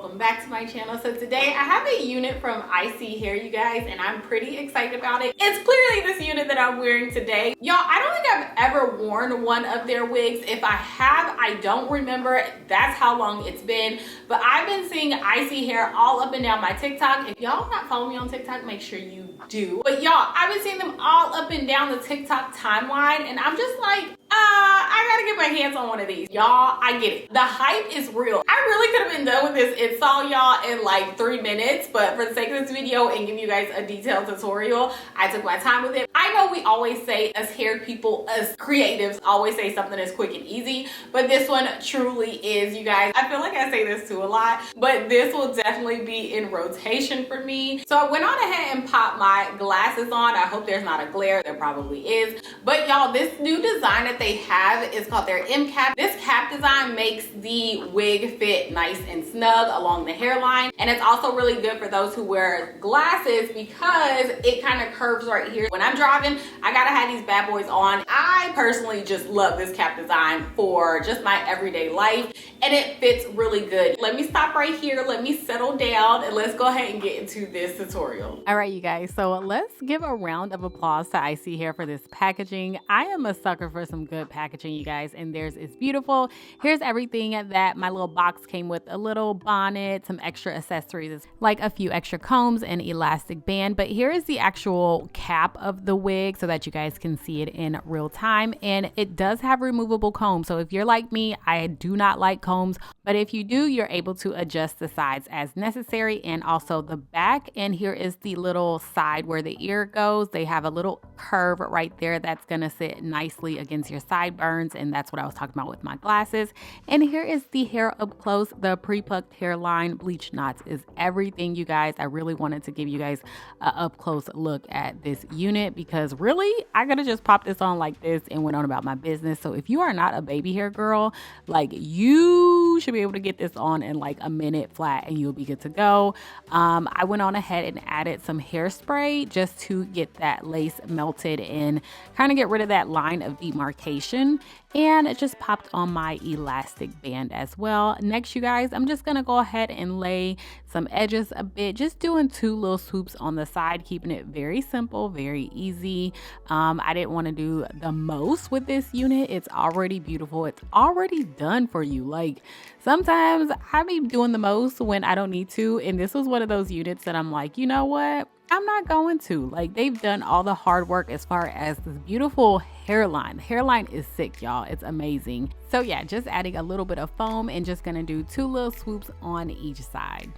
welcome back to my channel. So today I have a unit from Isee Hair, you guys, and I'm pretty excited about it. It's clearly this unit that I'm wearing today. Y'all, I don't think I've ever worn one of their wigs. If I have, I don't remember. That's how long it's been. But I've been seeing Isee Hair all up and down my TikTok. If y'all not follow me on TikTok, make sure you do. But y'all, I've been seeing them all up and down the TikTok timeline, and I'm just like, I gotta get my hands on one of these. Y'all, I get it. The hype is real. I really could have been done with this install, y'all, in like 3 minutes, but for the sake of this video and giving you guys a detailed tutorial, I took my time with it. I know we always say, as hair people, as creatives, always say something is quick and easy, but this one truly is, you guys. I feel like I say this too a lot, but this will definitely be in rotation for me. So I went on ahead and popped my glasses on. I hope there's not a glare. There probably is. But y'all, this new design that they have is called their M cap. This cap design makes the wig fit nice and snug along the hairline, and it's also really good for those who wear glasses because it kind of curves right here. When I'm driving, I gotta have these bad boys on. I personally just love this cap design for just my everyday life, and it fits really good. Let me stop right here, let me settle down, and let's go ahead and get into this tutorial. All right, you guys, so let's give a round of applause to Isee Hair for this packaging. I am a sucker for some good packaging, you guys, and theirs is beautiful. Here's everything that my little box came with: a little bonnet, some extra accessories like a few extra combs and elastic band. But here is the actual cap of the wig so that you guys can see it in real time, and it does have removable combs. So if you're like me, I do not like combs, but if you do, you're able to adjust the sides as necessary, and also the back. And here is the little side where the ear goes. They have a little curve right there that's gonna sit nicely against your sideburns, and that's what I was talking about with my glasses. And here is the hair up close. The pre-plucked hairline, bleach knots is everything, you guys. I really wanted to give you guys an up close look at this unit because really I could have just popped this on like this and went on about my business. So if you are not a baby hair girl, like, you should be able to get this on in like a minute flat and you'll be good to go. I went on ahead and added some hairspray just to get that lace melted and kind of get rid of that line of demarcation. And it just popped on my elastic band as well. Next, you guys, I'm just gonna go ahead and lay some edges a bit, just doing 2 little swoops on the side, keeping it very simple, very easy. I didn't want to do the most with this unit. It's already beautiful. It's already done for you. Like, sometimes I be doing the most when I don't need to, and this was one of those units that I'm like, you know what? I'm not going to. Like, they've done all the hard work as far as this beautiful hairline. The hairline is sick, y'all. It's amazing. So yeah, just adding a little bit of foam and just gonna do 2 little swoops on each side.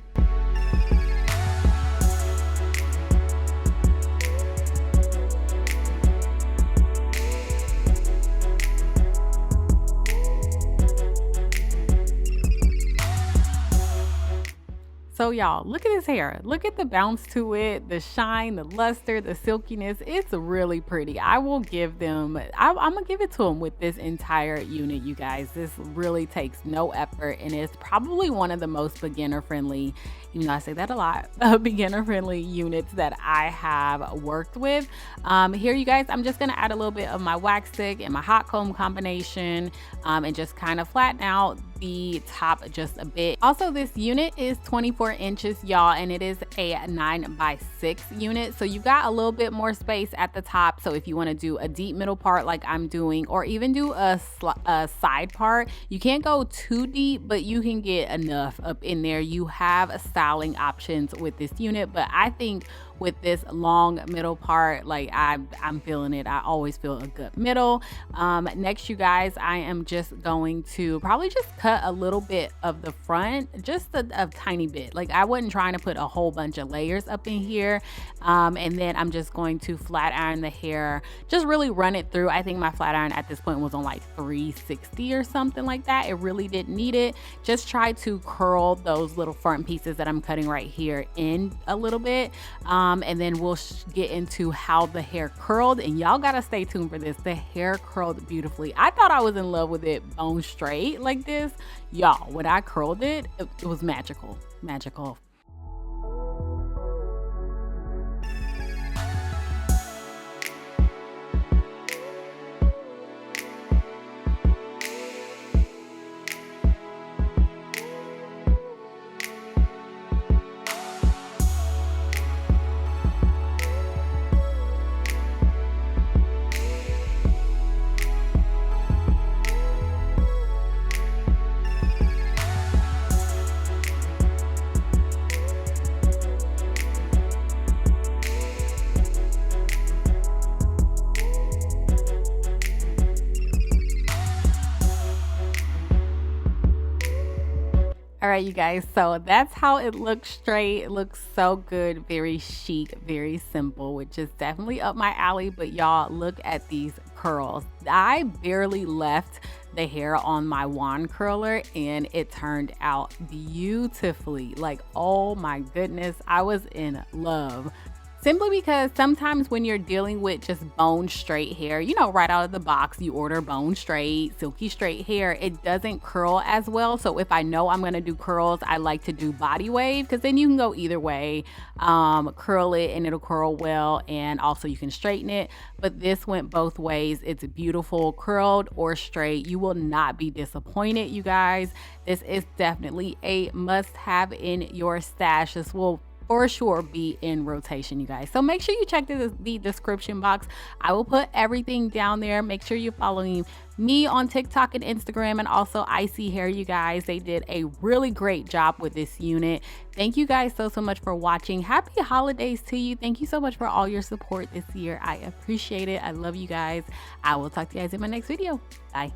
So y'all, look at his hair. Look at the bounce to it, the shine, the luster, the silkiness. It's really pretty. I will give them, I'm gonna give it to them with this entire unit, you guys. This really takes no effort, and it's probably one of the most beginner friendly, even though I say that a lot, beginner friendly units that I have worked with. Here, you guys, I'm just gonna add a little bit of my wax stick and my hot comb combination, and just kind of flatten out the top just a bit. Also, this unit is 24 inches, y'all, and it is a 9x6 unit, so you got a little bit more space at the top. So if you want to do a deep middle part like I'm doing, or even do a side part, you can't go too deep, but you can get enough up in there. You have styling options with this unit, but I think with this long middle part, like, I'm feeling it. I always feel a good middle. Next, you guys, I am just going to probably just cut a little bit of the front, just a tiny bit. Like, I wasn't trying to put a whole bunch of layers up in here. And then I'm just going to flat iron the hair, just really run it through. I think my flat iron at this point was on like 360 or something like that. It really didn't need it. Just try to curl those little front pieces that I'm cutting right here in a little bit. And then we'll get into how the hair curled, and y'all gotta stay tuned for this. The hair curled beautifully. I thought I was in love with it bone straight like this. Y'all, when I curled it, it was magical. All right, you guys, so that's how it looks straight. It looks so good, very chic, very simple, which is definitely up my alley. But y'all, look at these curls. I barely left the hair on my wand curler and it turned out beautifully. Like, oh my goodness, I was in love. Simply because sometimes when you're dealing with just bone straight hair, you know, right out of the box, you order bone straight, silky straight hair, it doesn't curl as well. So if I know I'm gonna do curls, I like to do body wave because then you can go either way, curl it and it'll curl well, and also you can straighten it. But this went both ways. It's beautiful, curled or straight. You will not be disappointed, you guys. This is definitely a must-have in your stash. This will for sure be in rotation, you guys. So make sure you check the description box. I will put everything down there. Make sure you're following me on TikTok and Instagram, and also Isee Hair, you guys. They did a really great job with this unit. Thank you guys so much for watching. Happy holidays to you. Thank you so much for all your support this year. I appreciate it. I love you guys. I will talk to you guys in my next video. Bye.